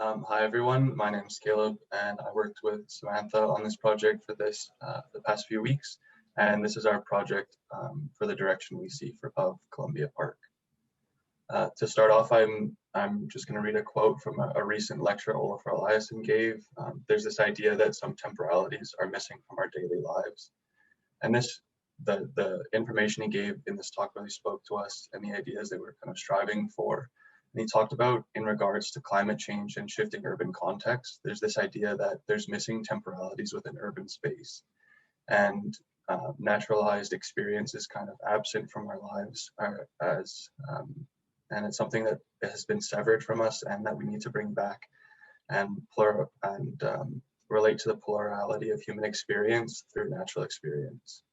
Hi everyone, my name is Caleb and I worked with Samantha on this project for the past few weeks, and this is our project for the direction we see of Columbia Park. To start off, I'm just going to read a quote from a recent lecture Olafur Eliasson gave. There's this idea that some temporalities are missing from our daily lives, and the information he gave in this talk really spoke to us and the ideas that we're kind of striving for. And he talked about, in regards to climate change and shifting urban context, there's this idea that there's missing temporalities within urban space, and naturalized experience is kind of absent from our lives and it's something that has been severed from us and that we need to bring back and relate to the plurality of human experience through natural experience.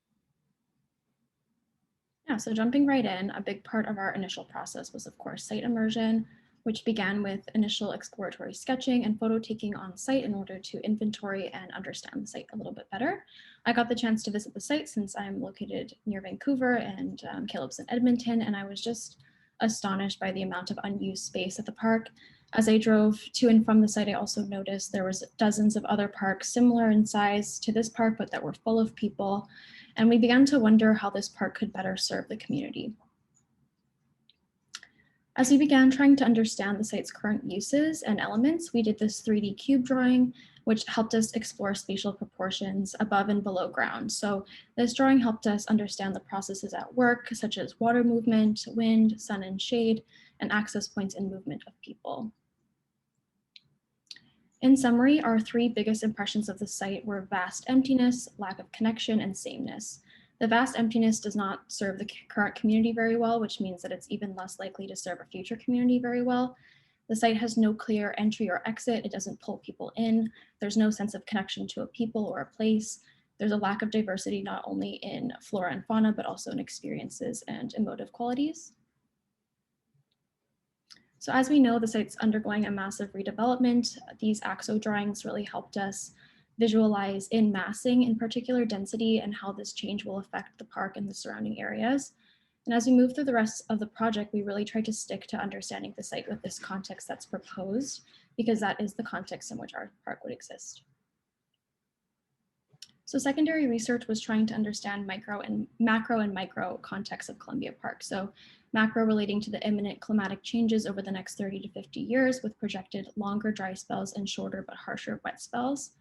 Yeah, so jumping right in, a big part of our initial process was, of course, site immersion, which began with initial exploratory sketching and photo taking on site in order to inventory and understand the site a little bit better. I got the chance to visit the site since I'm located near Vancouver and Caleb's in Edmonton, and I was just astonished by the amount of unused space at the park. As I drove to and from the site, I also noticed there was dozens of other parks similar in size to this park, but that were full of people. And we began to wonder how this park could better serve the community. As we began trying to understand the site's current uses and elements, we did this 3D cube drawing, which helped us explore spatial proportions above and below ground. So this drawing helped us understand the processes at work, such as water movement, wind, sun and shade, and access points and movement of people. In summary, our three biggest impressions of the site were vast emptiness, lack of connection, and sameness. The vast emptiness does not serve the current community very well, which means that it's even less likely to serve a future community very well. The site has no clear entry or exit. It doesn't pull people in. There's no sense of connection to a people or a place. There's a lack of diversity, not only in flora and fauna, but also in experiences and emotive qualities. So as we know, the site's undergoing a massive redevelopment. These AXO drawings really helped us visualize in massing, in particular density, and how this change will affect the park and the surrounding areas. And as we move through the rest of the project, we really try to stick to understanding the site with this context that's proposed, because that is the context in which our park would exist. So secondary research was trying to understand macro and micro contexts of Columbia Park. So macro relating to the imminent climatic changes over the next 30 to 50 years with projected longer dry spells and shorter but harsher wet spells.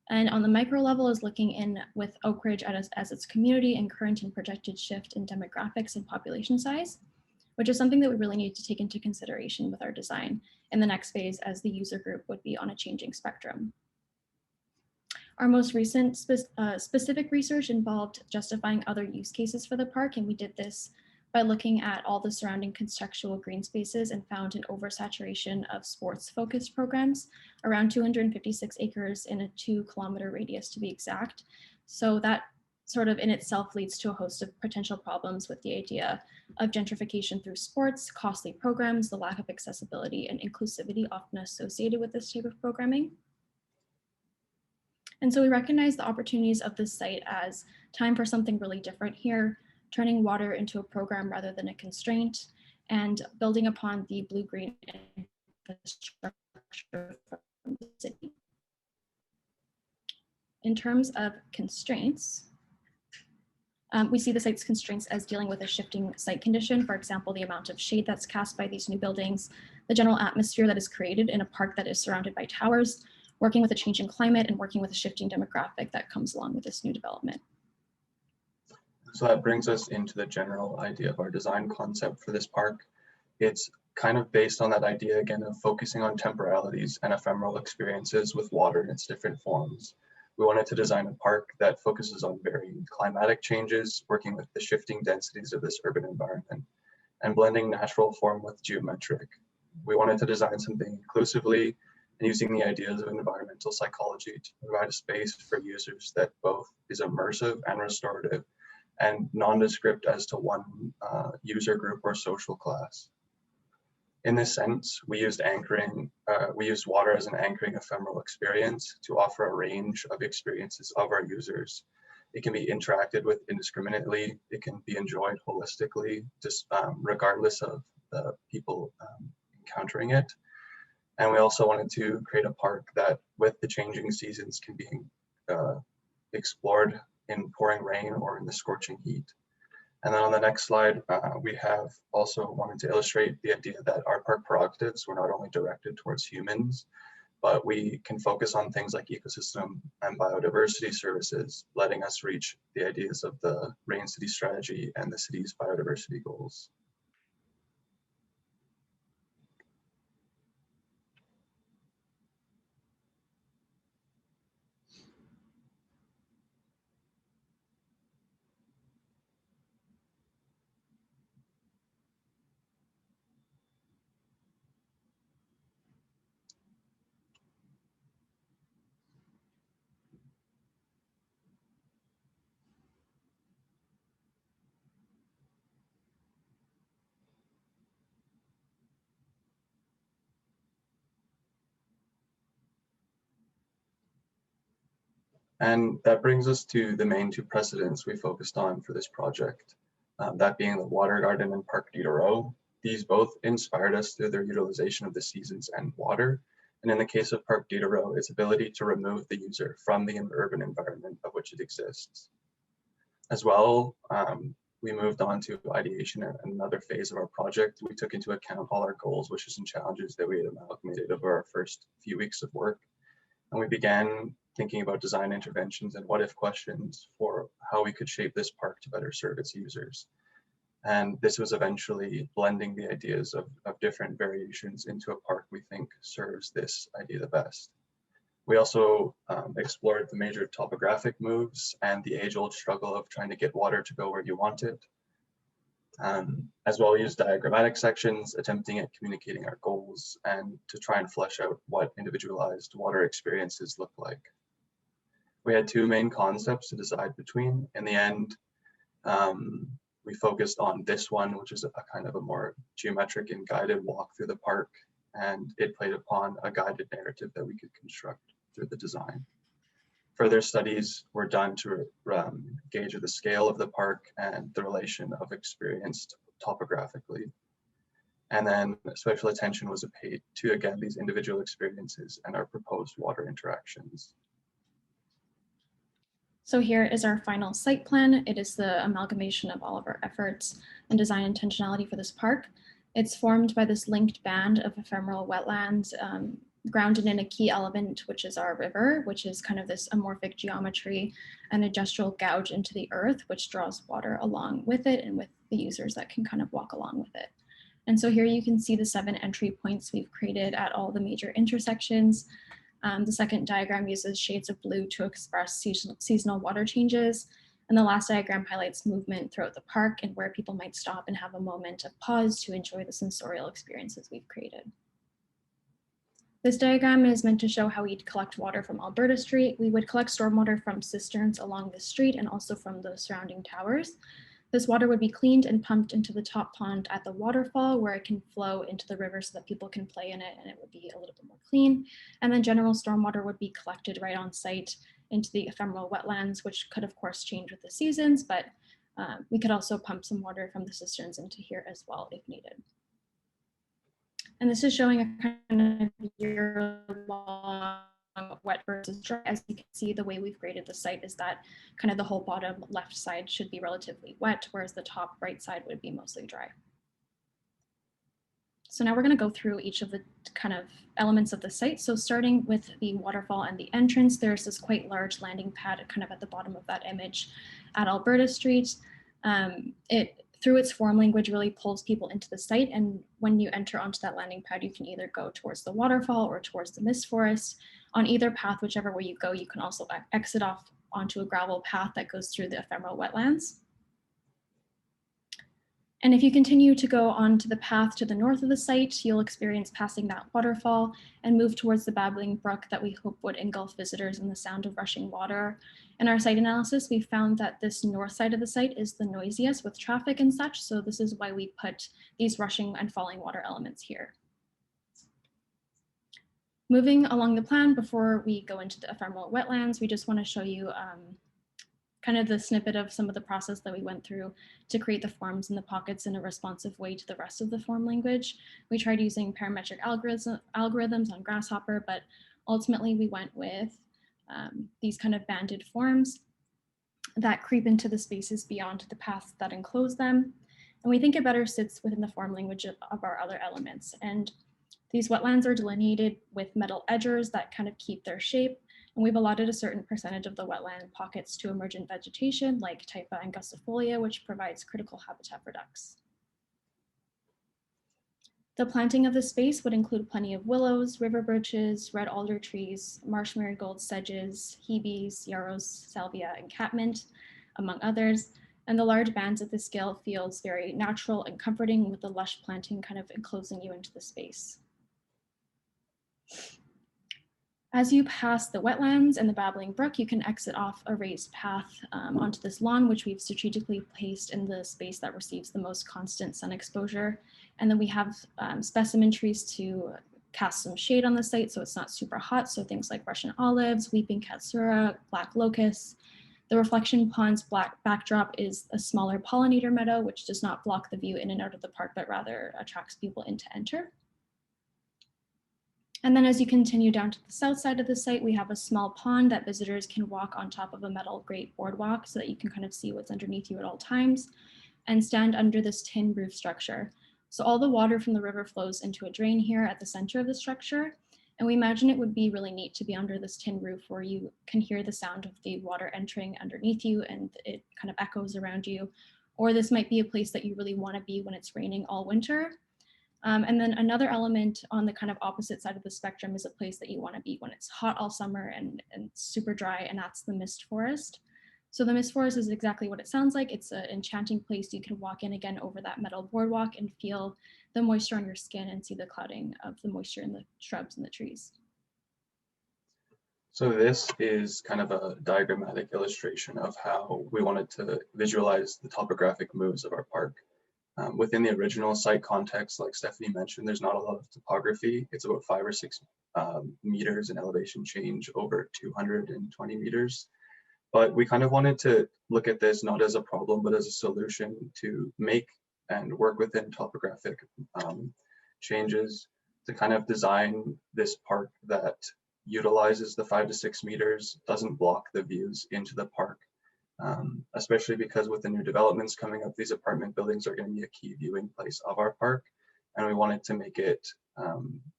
And on the micro level is looking in with Oak Ridge as its community and current and projected shift in demographics and population size, which is something that we really need to take into consideration with our design in the next phase, as the user group would be on a changing spectrum. Our most recent specific research involved justifying other use cases for the park, and we did this by looking at all the surrounding contextual green spaces and found an oversaturation of sports-focused programs, around 256 acres in a 2-kilometer radius to be exact. So that sort of in itself leads to a host of potential problems with the idea of gentrification through sports, costly programs, the lack of accessibility and inclusivity often associated with this type of programming. And so we recognize the opportunities of this site as time for something really different here, turning water into a program rather than a constraint, and building upon the blue-green infrastructure from the city. In terms of constraints, we see the site's constraints as dealing with a shifting site condition. For example, the amount of shade that's cast by these new buildings, the general atmosphere that is created in a park that is surrounded by towers, working with a changing climate and working with a shifting demographic that comes along with this new development. So that brings us into the general idea of our design concept for this park. It's kind of based on that idea again of focusing on temporalities and ephemeral experiences with water in its different forms. We wanted to design a park that focuses on varying climatic changes, working with the shifting densities of this urban environment, and blending natural form with geometric. We wanted to design something inclusively and using the ideas of environmental psychology to provide a space for users that both is immersive and restorative, and nondescript as to one user group or social class. In this sense, we used water as an anchoring ephemeral experience to offer a range of experiences of our users. It can be interacted with indiscriminately. It can be enjoyed holistically, just regardless of the people encountering it. And we also wanted to create a park that, with the changing seasons, can be explored in pouring rain or in the scorching heat. And then on the next slide, we have also wanted to illustrate the idea that our park prerogatives were not only directed towards humans, but we can focus on things like ecosystem and biodiversity services, letting us reach the ideas of the Rain City strategy and the city's biodiversity goals. And that brings us to the main two precedents we focused on for this project, that being the Water Garden and Parc Diderot. These both inspired us through their utilization of the seasons and water. And in the case of Parc Diderot, its ability to remove the user from the urban environment of which it exists. As well, we moved on to ideation, another phase of our project. We took into account all our goals, wishes, and challenges that we had amalgamated over our first few weeks of work. And we began thinking about design interventions and what if questions for how we could shape this park to better serve its users. And this was eventually blending the ideas of different variations into a park we think serves this idea the best. We also explored the major topographic moves and the age-old struggle of trying to get water to go where you want it. As well, we used diagrammatic sections, attempting at communicating our goals and to try and flesh out what individualized water experiences look like. We had two main concepts to decide between. In the end, we focused on this one, which is a kind of a more geometric and guided walk through the park, and it played upon a guided narrative that we could construct through the design. Further studies were done to gauge the scale of the park and the relation of experience topographically. And then special attention was paid to, again, these individual experiences and our proposed water interactions. So here is our final site plan. It is the amalgamation of all of our efforts and design intentionality for this park. It's formed by this linked band of ephemeral wetlands grounded in a key element, which is our river, which is kind of this amorphic geometry and a gestural gouge into the earth, which draws water along with it and with the users that can kind of walk along with it. And so here you can see the 7 entry points we've created at all the major intersections. The second diagram uses shades of blue to express seasonal water changes. And the last diagram highlights movement throughout the park and where people might stop and have a moment of pause to enjoy the sensorial experiences we've created. This diagram is meant to show how we'd collect water from Alberta Street. We would collect stormwater from cisterns along the street and also from the surrounding towers. This water would be cleaned and pumped into the top pond at the waterfall where it can flow into the river so that people can play in it and it would be a little bit more clean. And then general stormwater would be collected right on site into the ephemeral wetlands, which could of course change with the seasons, but we could also pump some water from the cisterns into here as well if needed. And this is showing a kind of year-long wet versus dry. As you can see, the way we've graded the site is that kind of the whole bottom left side should be relatively wet, whereas the top right side would be mostly dry. So now we're going to go through each of the kind of elements of the site. So starting with the waterfall and the entrance, there's this quite large landing pad kind of at the bottom of that image at Alberta Street. Through its form language, really pulls people into the site. And when you enter onto that landing pad, you can either go towards the waterfall or towards the mist forest. On either path, whichever way you go, you can also exit off onto a gravel path that goes through the ephemeral wetlands. And if you continue to go onto the path to the north of the site, you'll experience passing that waterfall and move towards the babbling brook that we hope would engulf visitors in the sound of rushing water. In our site analysis, we found that this north side of the site is the noisiest with traffic and such, so this is why we put these rushing and falling water elements here. Moving along the plan, before we go into the ephemeral wetlands, we just want to show you kind of the snippet of some of the process that we went through to create the forms and the pockets in a responsive way to the rest of the form language. We tried using parametric algorithms on Grasshopper, but ultimately we went with these kind of banded forms that creep into the spaces beyond the paths that enclose them. And we think it better sits within the form language of our other elements. And these wetlands are delineated with metal edgers that kind of keep their shape. And we've allotted a certain percentage of the wetland pockets to emergent vegetation like Typha angustifolia, which provides critical habitat for ducks. The planting of the space would include plenty of willows, river birches, red alder trees, marsh marigold sedges, hebes, yarrows, salvia, and catmint, among others. And the large bands at this scale feels very natural and comforting, with the lush planting kind of enclosing you into the space. As you pass the wetlands and the babbling brook, you can exit off a raised path onto this lawn, which we've strategically placed in the space that receives the most constant sun exposure. And then we have specimen trees to cast some shade on the site so it's not super hot. So things like Russian olives, weeping katsura, black locusts. The reflection pond's black backdrop is a smaller pollinator meadow, which does not block the view in and out of the park, but rather attracts people in to enter. And then as you continue down to the south side of the site, we have a small pond that visitors can walk on top of a metal grate boardwalk so that you can kind of see what's underneath you at all times, and stand under this tin roof structure. So all the water from the river flows into a drain here at the center of the structure. And we imagine it would be really neat to be under this tin roof where you can hear the sound of the water entering underneath you and it kind of echoes around you. Or this might be a place that you really want to be when it's raining all winter. And then another element on the kind of opposite side of the spectrum is a place that you want to be when it's hot all summer and super dry, and that's the mist forest. So the mist forest is exactly what it sounds like. It's an enchanting place. You can walk in again over that metal boardwalk and feel the moisture on your skin and see the clouding of the moisture in the shrubs and the trees. So this is kind of a diagrammatic illustration of how we wanted to visualize the topographic moves of our park. Within the original site context, like Stephanie mentioned, there's not a lot of topography. It's about 5 or 6 meters in elevation change over 220 meters. But we kind of wanted to look at this not as a problem, but as a solution to make and work within topographic changes to kind of design this park that utilizes the 5 to 6 meters, doesn't block the views into the park. Especially because with the new developments coming up, these apartment buildings are going to be a key viewing place of our park, and we wanted to make it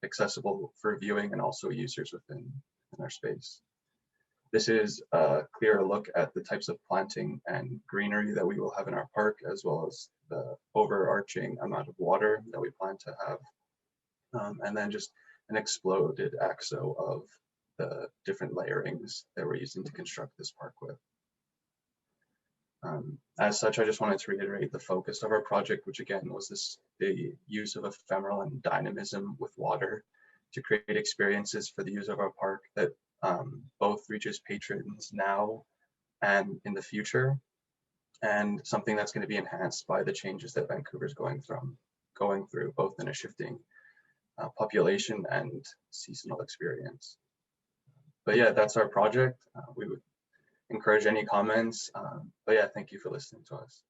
accessible for viewing and also users within our space. This is a clearer look at the types of planting and greenery that we will have in our park, as well as the overarching amount of water that we plan to have, and then just an exploded axo of the different layerings that we're using to construct this park with. As such, I just wanted to reiterate the focus of our project, which again was the use of ephemeral and dynamism with water to create experiences for the use of our park that both reaches patrons now and in the future, and something that's going to be enhanced by the changes that Vancouver's going through, both in a shifting population and seasonal experience. But yeah, that's our project. We would encourage any comments. But yeah, thank you for listening to us.